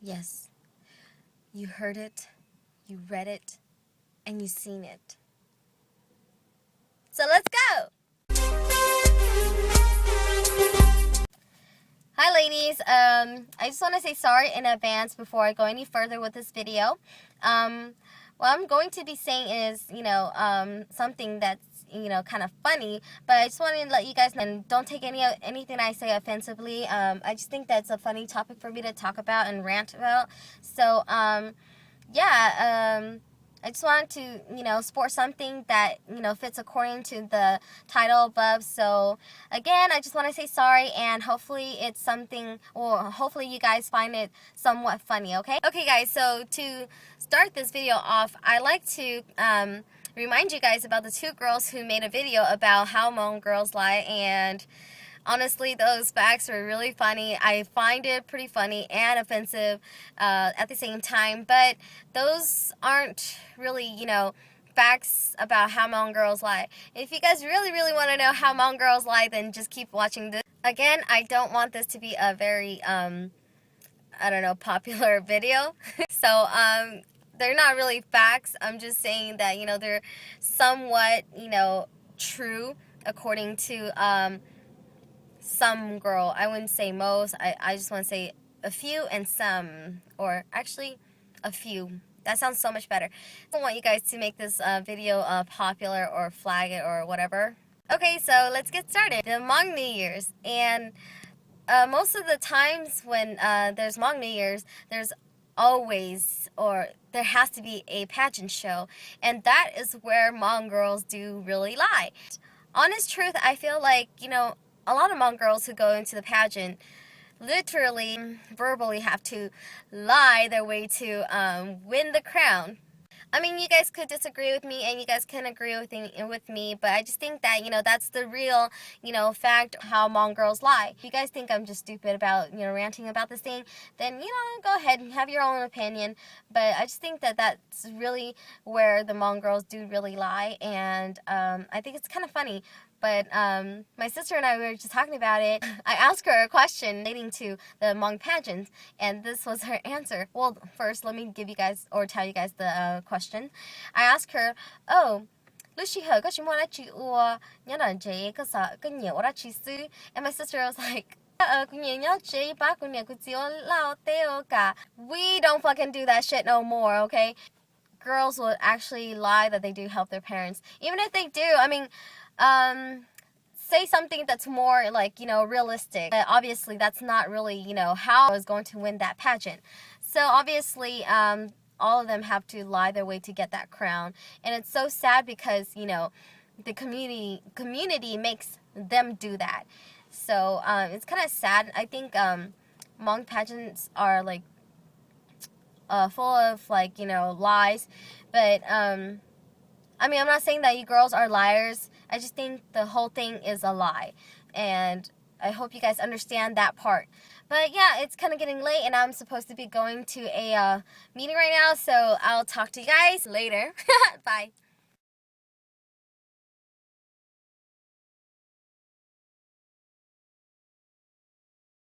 Yes, you heard it, you read it, and you seen it. So let's go! Hi ladies, I just want to say sorry in advance before I go any further with this video. What I'm going to be saying is, something that's, kind of funny, but I just wanted to let you guys know, and don't take anything I say offensively. I just think that's a funny topic for me to talk about and rant about. So, I just wanted to, sport something that, fits according to the title above. So, again, I just want to say sorry, and hopefully it's something, or hopefully you guys find it somewhat funny, okay? Okay, guys, so to start this video off, I like to remind you guys about the two girls who made a video about how Hmong girls lie, and honestly, those facts are really funny. I find it pretty funny and offensive at the same time, but those aren't really, facts about how Hmong girls lie. If you guys really, really want to know how Hmong girls lie, then just keep watching this. Again, I don't want this to be a very, popular video. So, they're not really facts. I'm just saying that, they're somewhat, true according to, some girl. I wouldn't say most. I just want to say a few and some, or actually a few. That sounds so much better. I don't want you guys to make this video popular or flag it or whatever. Okay, so let's get started. The Hmong New Year's, and most of the times when there's Hmong New Year's, there's always, or there has to be, a pageant show, and that is where Hmong girls do really lie. Honest truth, I feel like, a lot of Hmong girls who go into the pageant literally, verbally have to lie their way to win the crown. I mean, you guys could disagree with me, and you guys can agree with me, but I just think that, that's the real, fact how Hmong girls lie. If you guys think I'm just stupid about, ranting about this thing, then, go ahead and have your own opinion, but I just think that that's really where the Hmong girls do really lie, and I think it's kind of funny. But my sister and I were just talking about it. I asked her a question relating to the Hmong pageants, and this was her answer. Well, first, let me give you guys, or tell you guys the question. I asked her, oh, and my sister was like, we don't fucking do that shit no more, okay? Girls will actually lie that they do help their parents. Even if they do, I mean, say something that's more like, realistic. Obviously, that's not really, how I was going to win that pageant. So obviously, all of them have to lie their way to get that crown. And it's so sad because, the community makes them do that. So it's kind of sad. I think Hmong pageants are like full of like, lies. But I mean, I'm not saying that you girls are liars. I just think the whole thing is a lie. And I hope you guys understand that part. But yeah, it's kind of getting late, and I'm supposed to be going to a meeting right now. So I'll talk to you guys later. Bye.